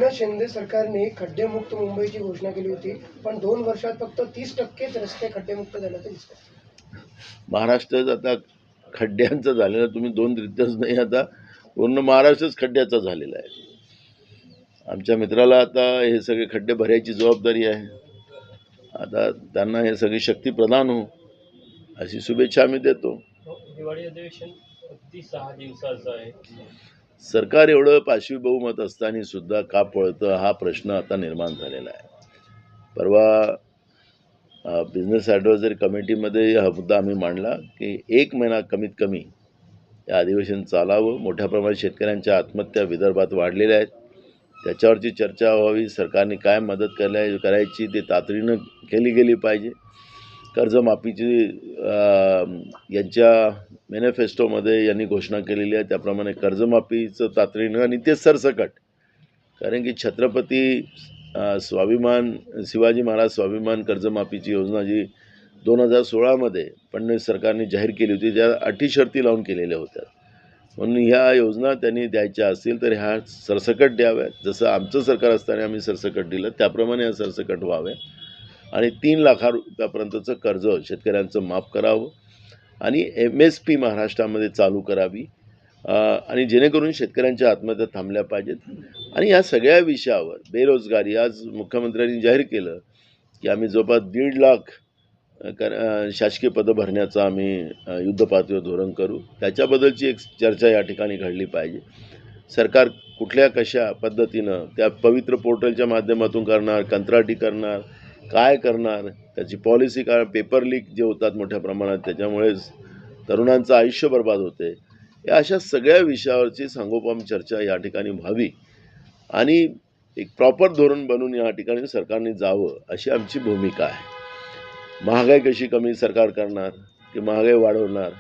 एकनाथ शिंदे सरकारने खड्डेमुक्त मुंबईची घोषणा केली होती, पण 2 वर्षात फक्त 30%च रस्ते खड्डेमुक्त झाल्याचं दिसतं. महाराष्ट्रात आता खड्ड्यांचं झालेलं, तुम्ही 2-3 नाही, आता पूर्ण महाराष्ट्रच खड्ड्याचा झालेला आहे. आमच्या मित्राला आता हे सगळे खड्डे भरायची जबाबदारी आहे. आता त्यांना हे सगळी शक्ती प्रदान हो अशी शुभेच्छा आम्ही देतो. दिवाळी अधिवेशन अगदी 6 दिवसाचं आहे. सरकार एवढं पाशवी बहुमत असताना सुद्धा का पळतं हा प्रश्न आता निर्माण झालेला आहे. परवा बिझनेस ॲडव्हायझरी कमिटीमध्ये हा मुद्दा आम्ही मांडला की 1 महिना कमीत कमी हे अधिवेशन चालावं. मोठ्या प्रमाणात शेतकऱ्यांच्या आत्महत्या विदर्भात वाढलेल्या आहेत, त्याच्यावरची चर्चा व्हावी. सरकारने काय मदत करायची ते तातडीनं केली गेली पाहिजे. कर्जमाफीची यांच्या मॅनिफेस्टोमध्ये यांनी घोषणा केलेली आहे, त्याप्रमाणे कर्जमाफीचं तातडीनं आणि ते सरसकट. कारण की छत्रपती शिवाजी महाराज स्वाभिमान कर्जमाफीची योजना जी 2016मध्ये फडणवीस सरकारने जाहीर केली होती, त्या अटी शर्ती लावून केलेल्या होत्या. म्हणून ह्या योजना त्यांनी द्यायच्या असतील तर ह्या सरसकट द्याव्यात. जसं आमचं सरकार असताना आम्ही सरसकट दिलं त्याप्रमाणे ह्या सरसकट व्हाव्या आणि 3 लाख रुपयापर्यंतचं कर्ज शेतकऱ्यांचं माफ करावं आणि MSP महाराष्ट्रामध्ये चालू करावी आणि जेणेकरून शेतकऱ्यांच्या आत्महत्या थांबल्या पाहिजेत. आणि या सगळ्या विषयावर बेरोजगारी, आज मुख्यमंत्र्यांनी जाहीर केलं की आम्ही जवळपास 1.5 लाख शासकीय पदं भरण्याचं आम्ही युद्धपातळीवर धोरण करू. त्याच्याबद्दलची एक चर्चा या ठिकाणी घडली पाहिजे. सरकार कुठल्या कशा पद्धतीनं त्या पवित्र पोर्टलच्या माध्यमातून करणार, कंत्राटी करणार, काय करणार, त्याची पॉलिसी काय, पेपर लीक जे होतात मोठ्या प्रमाणात त्याच्यामुळेच तरुणांचं आयुष्य बर्बाद होते. या अशा सगळ्या विषयावरची सांगोपांग चर्चा या ठिकाणी व्हावी आणि एक प्रॉपर धोरण बनवून या ठिकाणी सरकारने जावं अशी आमची भूमिका आहे. महागाई कशी कमी सरकार करणार की महागाई वाढवणार,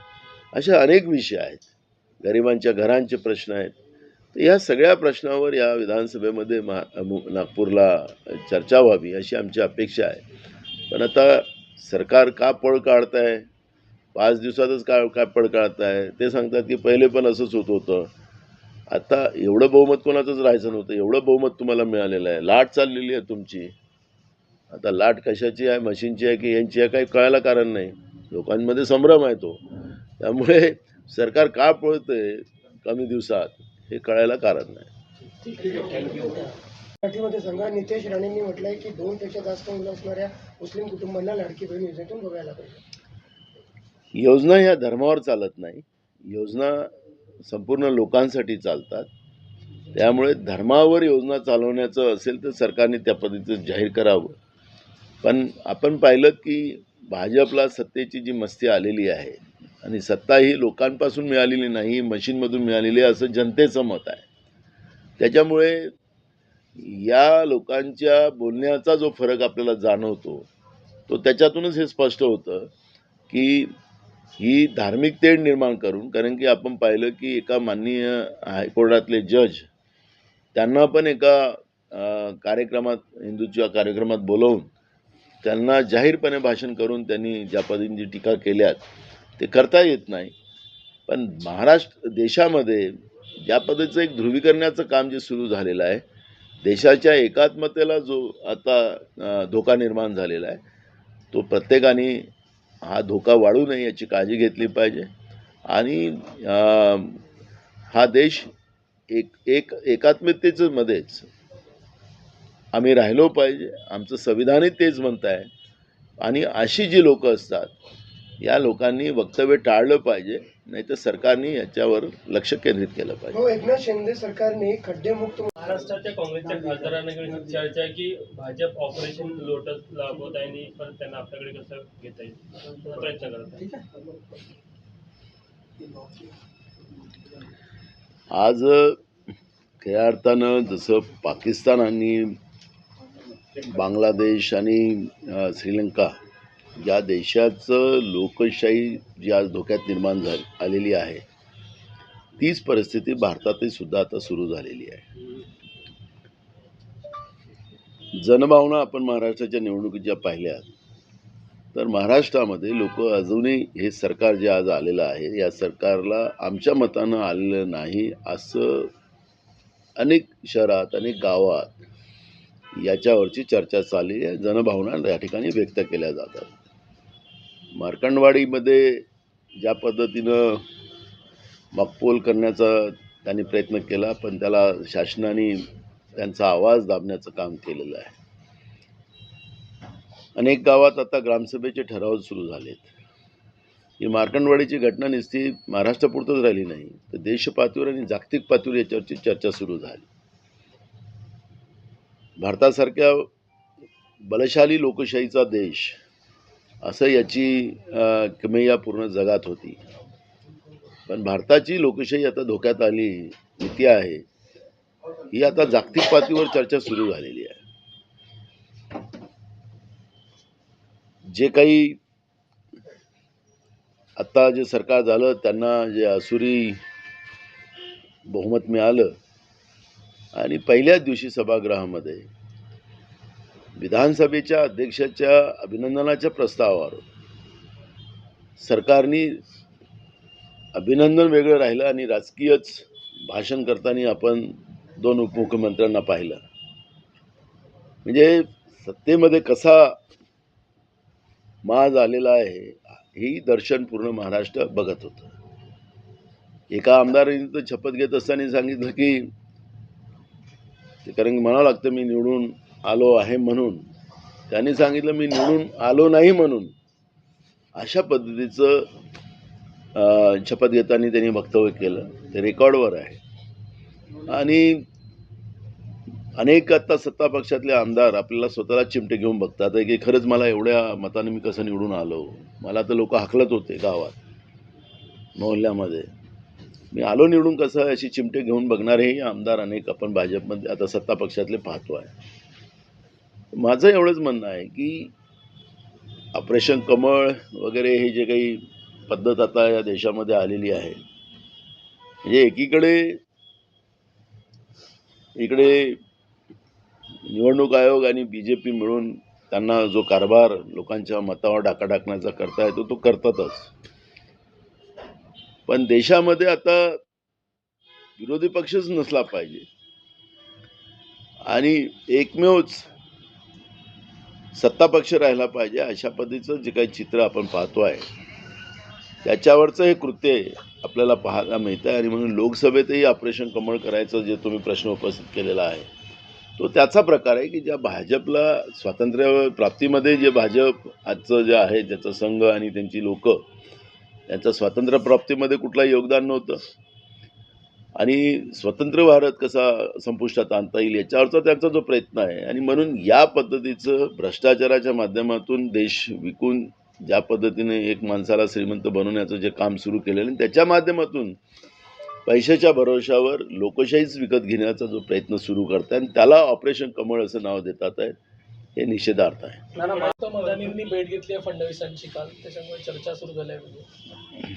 अशा अनेक विषय आहेत. गरिबांच्या घरांचे प्रश्न आहेत. तर या सगळ्या प्रश्नावर या विधानसभेमध्ये नागपूरला चर्चा व्हावी अशी आमची अपेक्षा आहे. पण आता सरकार का पळ काढत आहे, 5 दिवसातच काय पळ काढत आहे, ते सांगतात की पहिले पण असंच होतं. आता एवढं बहुमत कोणाचंच राहायचं नव्हतं, एवढं बहुमत तुम्हाला मिळालेलं आहे. लाट चाललेली आहे तुमची. आता लाट कशाची आहे, मशीनची आहे की यांची आहे, काही कळायला कारण नाही. लोकांमध्ये संभ्रम आहे तो. त्यामुळे सरकार का पळतंय कमी दिवसात हे कळायला कारण नाही. मराठीमध्ये सांगा. नितेश राणेंनी म्हटलंय की 2 पेक्षा जास्त मुलं असणाऱ्या मुस्लिम कुटुंबांना लाडकी बहीण योजनेतून बघायला पाहिजे. योजना ह्या धर्मावर चालत नाही, योजना संपूर्ण लोकांसाठी चालतात. त्यामुळे धर्मावर योजना चालवण्याचं असेल तर सरकारने त्या पद्धतीचं जाहीर करावं. पण आपण पाहिलं की भाजपला सत्तेची जी मस्ती आलेली आहे आणि सत्ता ही लोकांपासून मिळालेली नाही, मशीनमधून मिळालेली आहे असं जनतेचं मत आहे. त्याच्यामुळे या लोकांच्या बोलण्याचा जो फरक आपल्याला जाणवतो तो त्याच्यातूनच हे स्पष्ट होतं की ही धार्मिक तेढ निर्माण करून, कारण की आपण पाहिलं की एका माननीय हायकोर्टातले जज त्यांना पण एका कार्यक्रमात, हिंदूच्या कार्यक्रमात बोलवून त्यांना जाहीरपणे भाषण करून त्यांनी ज्या पद्धतीने टीका केल्यात ते करता येत नाही. पण महाराष्ट्र देशामध्ये ज्या पद्धतीचं एक ध्रुवीकरणाचं काम जे सुरू झालेलं आहे, देशाच्या एकात्मतेला जो आता धोका निर्माण झालेला आहे, तो प्रत्येकाने हा धोका वाढू नये याची काळजी घेतली पाहिजे. आणि हा देश एकात्मतेचं मध्येच आम्ही राहिलो पाहिजे. आमचं संविधानही तेच म्हणत आहे. आणि अशी जी लोक असतात या लोकांनी वक्तव्य टाळलं पाहिजे, नाही तर सरकारने याच्यावर लक्ष केंद्रित केलं पाहिजे. एकनाथ शिंदे सरकारने खड्डेमुक्त महाराष्ट्राच्या काँग्रेसच्या खासदारांकडे चर्चा आहे की भाजप ऑपरेशन लोटस राबवत आहे आणि पण त्यांना आपल्याकडे कसं घेता येईल प्रयत्न करत आहे. आज खऱ्या अर्थानं जसं पाकिस्तान आणि बांगलादेश आणि श्रीलंका या देशाचं लोकशाही जी आज धोक्यात निर्माण आलेली आहे, तीच परिस्थिती भारतातही सुद्धा आता सुरू झालेली आहे. जनभावना आपण महाराष्ट्राच्या निवडणुकीच्या पाहिल्या तर महाराष्ट्रामध्ये लोक अजूनही हे सरकार जे आज आलेलं आहे या सरकारला आमच्या मतानं आलेलं नाही असं अनेक शहरात अनेक गावात याच्यावरची चर्चा चालली आहे. जनभावना या ठिकाणी व्यक्त केल्या जातात. मार्कंडवाडीमध्ये ज्या पद्धतीनं मकपोल करण्याचा त्यांनी प्रयत्न केला, पण त्याला शासनाने त्यांचा आवाज दाबण्याचं काम केलेलं आहे. अनेक गावात आता ग्रामसभेचे ठराव सुरू झालेत. ही मार्कंडवाडीची घटना नुसती महाराष्ट्रापुरतच राहिली नाही, तर देशपातळीवर आणि जागतिक पातळीवर याच्यावरची चर्चा सुरू झाली. भारतासारख्या बलशाली लोकशाहीचा देश असं याची किमया पूर्ण जगात होती. पण भारताची लोकशाही आता धोक्यात आली, भीती आहे, ही आता जागतिक पातळीवर चर्चा सुरू झालेली आहे. जे काही आता जे सरकार झालं त्यांना जे असुरी बहुमत मिळालं आणि पहिल्याच दिवशी सभागृहामध्ये विधानसभेच्या अध्यक्षाच्या अभिनंदनाच्या प्रस्तावावर सरकारने अभिनंदन वेगळं राहिलं आणि राजकीयच भाषण करताना आपण 2 उपमुख्यमंत्र्यांना पाहिलं. म्हणजे सत्तेमध्ये कसा माज आलेला आहे ही दर्शन पूर्ण महाराष्ट्र बघत होतं. एका आमदारांनी तर शपथ घेत असताना सांगितलं की ते कारण म्हणावं लागतं मी निवडून आलो आहे म्हणून, त्यांनी सांगितलं मी निवडून आलो नाही म्हणून. अशा पद्धतीचं शपथ घेताना त्यांनी वक्तव्य केलं. ते रेकॉर्डवर आहे. आणि अनेक आता सत्ता पक्षातले आमदार आपल्याला स्वतःला चिमटे घेऊन बघतात की खरंच मला एवढ्या मताने मी कसं निवडून आलो, मला तर लोक हाकलत होते गावात मोहल्ल्यामध्ये, मी आलो निवडून कसं, अशी चिमटे घेऊन बघणारेही आमदार अनेक आपण भाजपमध्ये आता सत्ता पक्षातले पाहतो आहे. माझं एवढंच म्हणणं आहे की ऑपरेशन कमळ वगैरे हे जे काही पद्धत आता या देशामध्ये आलेली आहे, म्हणजे इकडे निवडणूक आयोग आणि BJP मिळून त्यांना जो कारभार लोकांच्या मतावर डाका टाकण्याचा करता येतो तो करतातच. पण देशामध्ये आता विरोधी पक्षच नसला पाहिजे आणि एकमेवच सत्ता पक्ष राहिला पाहिजे, अशा पद्धतीचं जे काही चित्र आपण पाहतो आहे त्याच्यावरचं हे कृत्य आपल्याला पाहायला मिळतं आहे. आणि म्हणून लोकसभेतही ऑपरेशन कमळ करायचं जे तुम्ही प्रश्न उपस्थित केलेला आहे तो त्याचा प्रकार आहे की ज्या भाजपला स्वातंत्र्य प्राप्तीमध्ये जे भाजप आजचं जे आहे त्याचा संघ आणि त्यांची लोक त्यांचं स्वातंत्र्य प्राप्तीमध्ये कुठलंही योगदान नव्हतं आणि स्वतंत्र भारत कसा संपुष्टात आणता येईल याच्यावरचा त्यांचा जो प्रयत्न आहे. आणि म्हणून या पद्धतीचं भ्रष्टाचाराच्या माध्यमातून देश विकून ज्या पद्धतीने एक माणसाला श्रीमंत बनवण्याचं जे काम सुरू केलेलं आहे त्याच्या माध्यमातून पैशाच्या भरोशावर लोकशाहीच विकत घेण्याचा जो प्रयत्न सुरू करतात आणि त्याला ऑपरेशन कमळ असं नाव देतात आहे, हे निषेधार्थ आहे. महात्मा मदानींनी भेट घेतली आहे फडणवीसांची काल, त्याच्यामुळे चर्चा सुरू झाली आहे.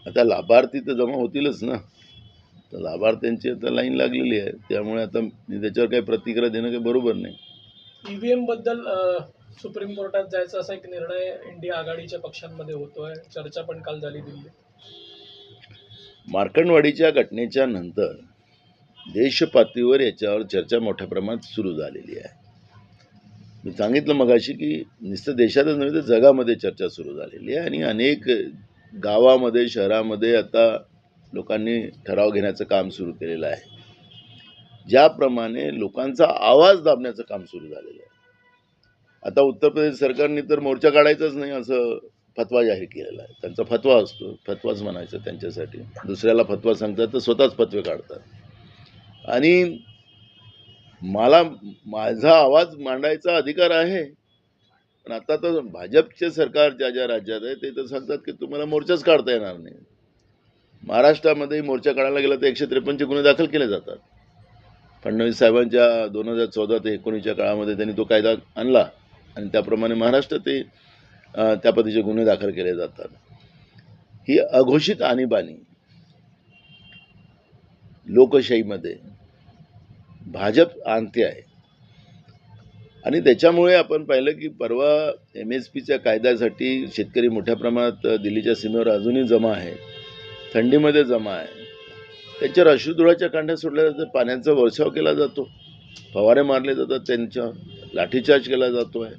आता लाभार्थी तर जमा होतीलच ना, तर लाभार्थ्यांची आता लाईन लागलेली आहे, त्यामुळे आता त्याच्यावर काही प्रतिक्रिया देणं काही बरोबर नाही. EVM बद्दल सुप्रीम कोर्टात जायचा असा एक निर्णय इंडिया आघाडीच्या पक्षांमध्ये होतोय, चर्चा पण काल झाली दिल्लीत. मार्कंडवाडीच्या घटनेच्या नंतर देशपातळीवर याच्यावर चर्चा मोठ्या प्रमाणात सुरू झालेली आहे. मी सांगितलं मगाशी की नुसतं देशातच नव्हे तर जगामध्ये चर्चा सुरू झालेली आहे आणि अनेक गावामध्ये शहरामध्ये आता लोकांनी ठराव घेण्याचं काम सुरू केलेलं आहे. ज्याप्रमाणे लोकांचा आवाज दाबण्याचं काम सुरू झालेलं आहे. आता उत्तर प्रदेश सरकारने तर मोर्चा काढायचाच नाही असं फतवा जाहीर केलेला आहे. त्यांचा फतवा असतो, फतवाच म्हणायचं त्यांच्यासाठी. दुसऱ्याला फतवा सांगतात तर स्वतःच फतवे काढतात. आणि मला माझा आवाज मांडायचा अधिकार आहे, पण आता तर भाजपचे सरकार ज्या ज्या राज्यात आहे ते तर सांगतात की तुम्हाला मोर्चाच काढता येणार नाही. महाराष्ट्रामध्ये मोर्चा काढायला गेला तर 153 गुन्हे दाखल केले जातात. फडणवीस साहेबांच्या 2014 ते 19च्या काळामध्ये त्यांनी तो कायदा आणला आणि त्याप्रमाणे महाराष्ट्रात ते त्या पद्धतीचे गुन्हे दाखल केले जातात. ही अघोषित आणीबाणी लोकशाहीमध्ये भाजप आणते आहे. आणि त्याच्यामुळे आपण पाहिलं की परवा MSPच्या कायद्यासाठी शेतकरी मोठ्या प्रमाणात दिल्लीच्या सीमेवर अजूनही जमा आहे, थंडीमध्ये जमा आहे. त्यांच्या अश्रुधुराच्या कांड्या सोडल्या जातात, पाण्याचा वर्षाव केला जातो, फवारे मारले जातात, त्यांच्या लाठीचार्ज केला जातो आहे.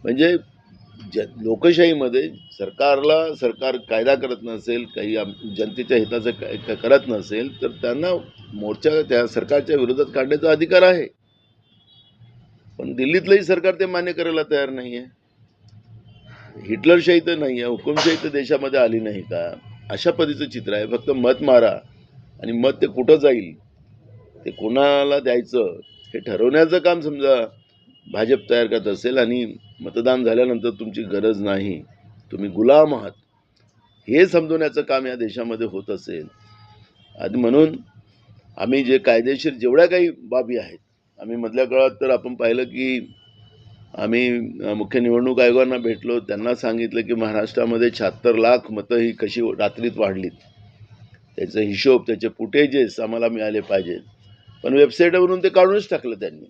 म्हणजे लोकशाहीमध्ये सरकार कायदा करत नसेल, काही जनतेच्या हिताचं करत नसेल तर त्यांना मोर्चा त्या सरकारच्या विरोधात काढण्याचा अधिकार आहे. पण दिल्लीतलंही सरकार ते मान्य करायला तयार नाही आहे. हिटलरशाही तर नाही आहे, हुकुमशाही तर देशामध्ये आली नाही का, अशा पद्धतीचं चित्र आहे. फक्त मत मारा आणि मत ते कुठं जाईल, ते कोणाला द्यायचं हे ठरवण्याचं काम समजा भाजप तयार करत असेल आणि मतदान झाल्यानंतर तुमची गरज नाही, तुम्ही गुलाम आहात, हे समजवण्याचं काम या देशामध्ये होत असेल. आणि म्हणून आम्ही जे कायदेशीर जेवढ्या काही बाबी आहेत, आम्ही मधल्या काळात तर आपण पाहिलं की आम्ही मुख्य निवडणूक आयोगांना भेटलो, त्यांना सांगितलं की महाराष्ट्रामध्ये 76 लाख मतं ही कशी रात्रीत वाढलीत, त्याचा हिशोब, त्याचे फुटेजेस आम्हाला मिळाले पाहिजेत. पण वेबसाईटवरून ते काढूनच टाकलं त्यांनी.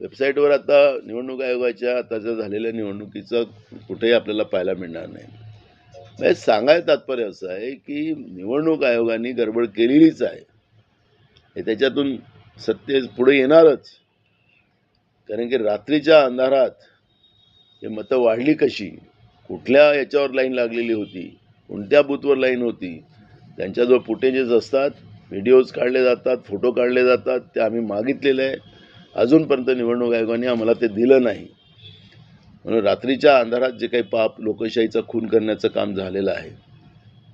वेबसाईटवर आता निवडणूक आयोगाच्या आताच्या झालेल्या निवडणुकीचं कुठेही आपल्याला पाहायला मिळणार नाही. म्हणजे सांगायचं तात्पर्य असं आहे की निवडणूक आयोगाने गडबड केलेलीच आहे, हे त्याच्यातून सत्य पुढे येणारच. कारण की रात्रीच्या अंधारात हे मतं वाढली कशी, कुठल्या याच्यावर लाईन लागलेली होती, कोणत्या बूथवर लाईन होती, त्यांच्याजवळ फुटेजेस असतात, व्हिडिओज काढले जातात, फोटो काढले जातात, ते आम्ही मागितलेले आहे. अजूनपर्यंत निवडणूक आयोगाने आम्हाला ते दिलं नाही. म्हणून रात्रीच्या अंधारात जे काही पाप लोकशाहीचा खून करण्याचं काम झालेलं आहे,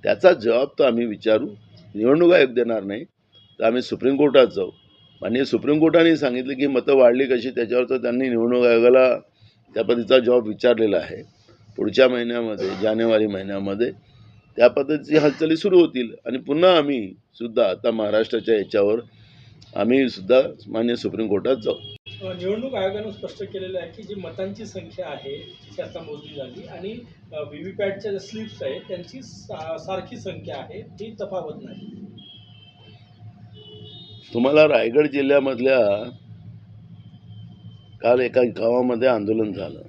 त्याचा जबाब तर आम्ही विचारू. निवडणूक आयोग देणार नाही तर आम्ही सुप्रीम कोर्टात जाऊ. माननीय सुप्रीम कोर्टाने सांगितलं की मतं वाढली कशी, त्याच्यावर तर त्यांनी निवडणूक आयोगाला त्या पद्धतीचा जबाब विचारलेला आहे. पुढच्या महिन्यामध्ये, जानेवारी महिन्यामध्ये त्या पद्धतीची हालचाली सुरू होतील आणि पुन्हा आम्ही सुद्धा आता महाराष्ट्राच्या याच्यावर आम्ही सुद्धा माननीय सुप्रीम कोर्टात जाऊ. निवडणूक आयोगानं स्पष्ट केलेलं आहे की जी मतांची संख्या आहे ती आता मोजली झाली आणि व्हीव्हीपॅटच्या ज्या स्लिप्स आहेत त्यांची सारखी संख्या आहे, ती तफावत नाही. तुम्हाला रायगड जिल्ह्यामधल्या काल एका गावामध्ये आंदोलन झालं,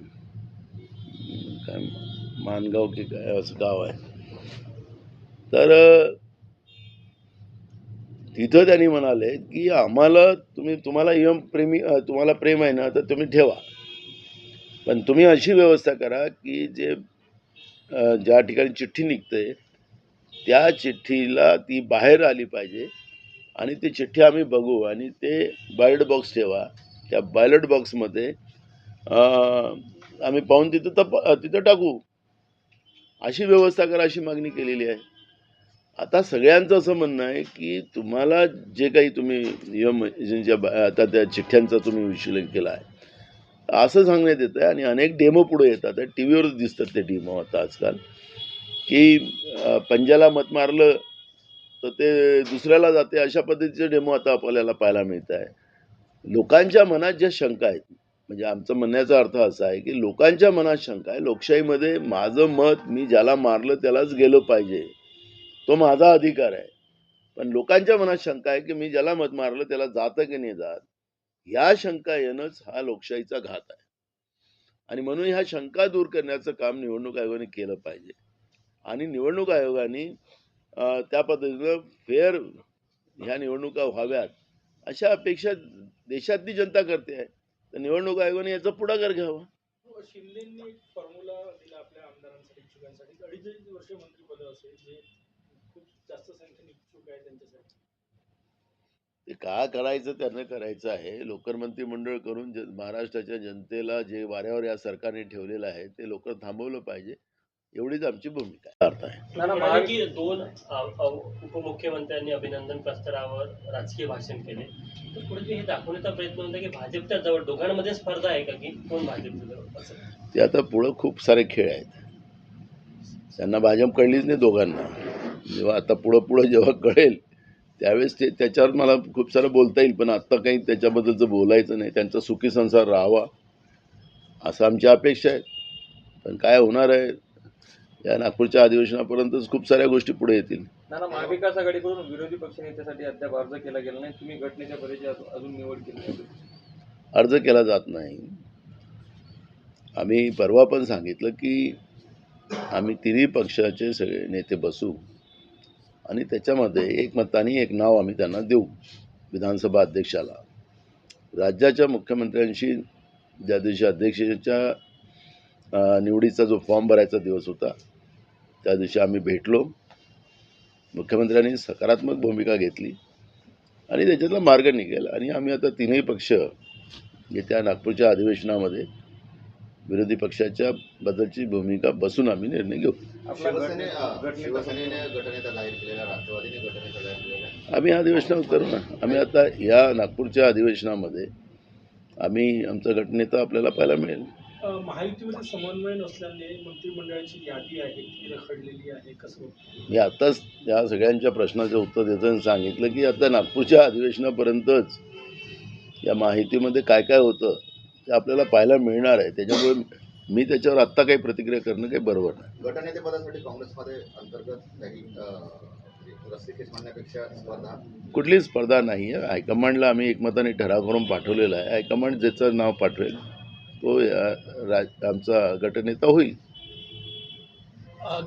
काय मानगाव की काय असं गाव आहे. तर तिथं त्यांनी म्हणाले की आम्हाला तुम्हाला तुम्हाला प्रेम आहे ना तर तुम्ही ठेवा, पण तुम्ही अशी व्यवस्था करा की ज्या ठिकाणी चिठ्ठी निघते त्या चिठ्ठीला ती बाहेर आली पाहिजे आणि ती चिठ्ठी आम्ही बघू आणि ते बॅलेट बॉक्स ठेवा. त्या बॅलेट बॉक्समध्ये आम्ही पाहून तिथं टाकू, अशी व्यवस्था करा, अशी मागणी केलेली आहे. आता सगळ्यांचं असं म्हणणं आहे की तुम्हाला जे काही तुम्ही नियम आता त्या चिठ्ठ्यांचा तुम्ही विश्लेषण केला आहे असं सांगण्यात येतं आहे. आणि अनेक डेमो पुढे येतात, टी व्हीवरच दिसतात ते डेमो आता आजकाल, की पंजाला मत मारलं तर ते दुसऱ्याला जाते, अशा पद्धतीचे डेमो आता आपल्याला पाहायला मिळत आहे. लोकांच्या मनात ज्या शंका आहेत, म्हणजे आमचं म्हणण्याचा अर्थ असा आहे की लोकांच्या मनात शंका आहे, लोकशाहीमध्ये माझं मत मी ज्याला मारलं त्यालाच गेलं पाहिजे, तो माझा अधिकार आहे. पण लोकांच्या मनात शंका आहे की मी ज्याला मत मारलं त्याला जातं की नाही जात, या शंका येणंच हा लोकशाहीचा घात आहे. आणि म्हणून ह्या शंका दूर करण्याचं काम निवडणूक आयोगाने केलं पाहिजे. आणि निवडणूक आयोगाने त्या पद्धतीनं फेअर ह्या निवडणुका व्हाव्यात अशा अपेक्षा देशातली जनता करते आहे. तर निवडणूक आयोगाने याचा पुढाकार घ्यावा. शिंदेंनी एक फॉर्म्युला दिला आपल्या आमदारांसाठी, इच्छुकांसाठी, 2.5 वर्ष मंत्रिपद असेल, जे खूप जास्त संख्येने इच्छुक आहे त्यांच्यासाठी. ते का करायचं त्यांना करायचं आहे. लोकर मंत्रिमंडळ करून महाराष्ट्राच्या जनतेला जे वाऱ्यावर या सरकारने ठेवलेलं आहे ते लोक थांबवलं पाहिजे, एवढीच आमची भूमिका आहे. अर्थ आहे म्हणाले की 2 उपमुख्यमंत्र्यांनी अभिनंदन प्रस्तावावर राजकीय भाषण केले, तर पुढे हे दाखवण्याचा प्रयत्न होता की भाजपच्या जवळ दोघांमध्ये स्पर्धा आहे का, की कोण भाजपच्या जवळ असं. ते आता पुढं खूप सारे खेळ आहेत, त्यांना भाजप कळलीच नाही दोघांना. जेव्हा आता पुढं जेव्हा कळेल त्यावेळेस ते त्याच्यावर मला खूप सारं बोलता येईल, पण आत्ता काही त्याच्याबद्दलचं बोलायचं नाही. त्यांचा सुखी संसार राहावा असं आमची अपेक्षा आहे. पण काय होणार आहे या नागपूरच्या अधिवेशनापर्यंतच खूप साऱ्या गोष्टी पुढे येतील. महाविकास आघाडीकडून विरोधी पक्षनेत्यासाठी अद्याप अर्ज केला गेला नाही, तुम्ही गटनेत्या पदाची अजून निवड केली नाही. अर्ज केला जात नाही. आम्ही परवा पण सांगितलं की आम्ही तिन्ही पक्षाचे सगळे नेते बसू आणि त्याच्यामध्ये एकमताने एक नाव आम्ही त्यांना देऊ विधानसभा अध्यक्षाला. राज्याच्या मुख्यमंत्र्यांशी ज्या दिवशी अध्यक्षाच्या निवडीचा जो फॉर्म भरायचा दिवस होता त्या दिवशी आम्ही भेटलो. मुख्यमंत्र्यांनी सकारात्मक भूमिका घेतली आणि त्याच्यातला मार्ग निघेल आणि आम्ही आता तीनही पक्ष येत्या नागपूरच्या अधिवेशनामध्ये विरोधी पक्षाच्या बद्दलची भूमिका बसून आम्ही निर्णय घेऊ. शिवसेनेने गटनेता जाहीर केलेला, राष्ट्रवादीने गटनेता जाहीर केलेला. आम्ही अधिवेशनात करू ना. आम्ही आता या नागपूरच्या अधिवेशनामध्ये आम्ही आमचा गटनेता आपल्याला पाहायला मिळेल. महायुतीमध्ये समन्वय नसल्याने मंत्रिमंडळाची यादी आहे ती रखडलेली आहे, कसं होतं? मी आत्ताच या सगळ्यांच्या प्रश्नाचं उत्तर देताना सांगितलं की आता नागपूरच्या अधिवेशनापर्यंतच या माहितीमध्ये काय काय होतं ते आपल्याला पाहायला मिळणार आहे. त्याच्यामुळे मी त्याच्यावर आत्ता काही प्रतिक्रिया करणं काही बरोबर नाही. गटनेतेपदासाठी काँग्रेसमध्ये अंतर्गत काही रस्सीखेच म्हणण्यापेक्षा स्पर्धा. कुठलीच स्पर्धा नाही आहे. हायकमांडला आम्ही एकमताने ठराव करून पाठवलेला आहे. हायकमांड ज्याचं नाव पाठवेल तो आमचा गटनेता होईल.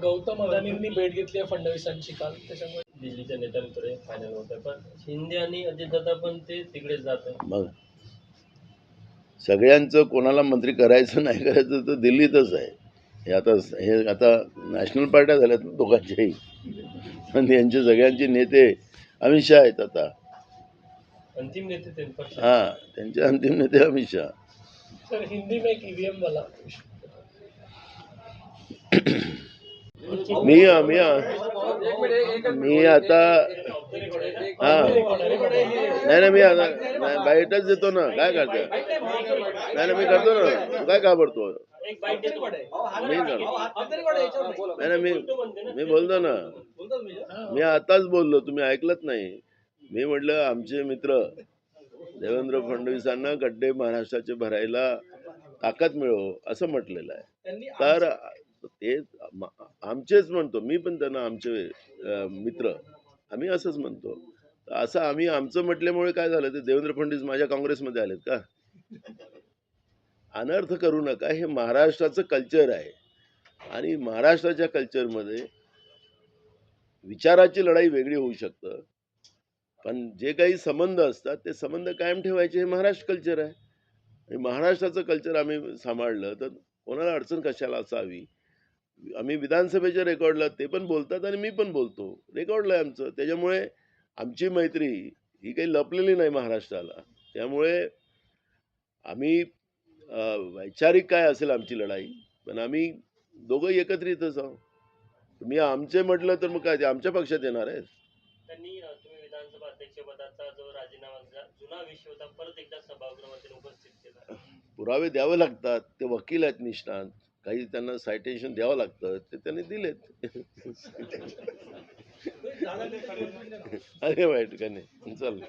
गौतम अदानींनी भेट घेतली आहे फडणवीसांची काल, त्याच्यामुळे दिल्लीच्या नेत्यांकडे फायनल होत आहे. पण शिंदे आणि अजितदादा पण ते तिकडेच जात आहे. मग सगळ्यांचं कोणाला मंत्री करायचं नाही करायचं तर दिल्लीतच आहे. हे आता नॅशनल पार्ट्या झाल्यात ना दोघांच्याही, आणि यांचे सगळ्यांचे नेते अमित शहा आहेत आता. अंतिम नेते ते पक्ष. हां, त्यांचे अंतिम नेते अमित शहा. सर हिंदी में एक ईवीएम वाला मी आता हां नाही मी आता बाईटच देतो ना. काय करते नाही मी करतो ना. तू काय घाबरतो? एक बाईट देतो. मी मी बोलतो ना. मी आताच बोललो, तुम्ही ऐकलंच नाही. मी म्हटलं आमचे मित्र देवेंद्र फडणवीसांना गड्डे महाराष्ट्राचे भरायला ताकद मिळो असं म्हटलेलं आहे. तर ते आमचेच म्हणतो, मी पण त्यांना आमचे मित्र आम्ही असंच म्हणतो. असं आम्ही आमचं म्हटल्यामुळे काय झालं, ते देवेंद्र फडणवीस माझ्या काँग्रेसमध्ये आलेत का? अनर्थ करू नका. हे महाराष्ट्राचं कल्चर आहे आणि महाराष्ट्राच्या कल्चरमध्ये विचाराची लढाई वेगळी होऊ शकतं, पण जे काही संबंध असतात ते संबंध कायम ठेवायचे हे महाराष्ट्र कल्चर आहे. आणि महाराष्ट्राचं कल्चर आम्ही सांभाळलं तर कोणाला अडचण कशाला असावी. आम्ही विधानसभेच्या रेकॉर्डला ते पण बोलतात आणि मी पण बोलतो, रेकॉर्डला आहे आमचं. त्याच्यामुळे आमची मैत्री ही काही लपलेली नाही महाराष्ट्राला. त्यामुळे आम्ही वैचारिक काय असेल आमची लढाई, पण आम्ही दोघंही एकत्रितच आहोत. तुम्ही आमचे म्हटलं तर मग काय ते आमच्या पक्षात येणार आहेत. त्यांनी तुम्ही विधानसभा अध्यक्षपदाचा जो राजीनामा जुना विषय होता परत एकदा सभागृहामध्ये उपस्थित केला. पुरावे द्यावे लागतात. ते वकील आहेत निष्णात, काही त्यांना सायटेशन द्यावं लागतं, ते त्यांनी दिलेत. अरे वाईट का नाही. चल.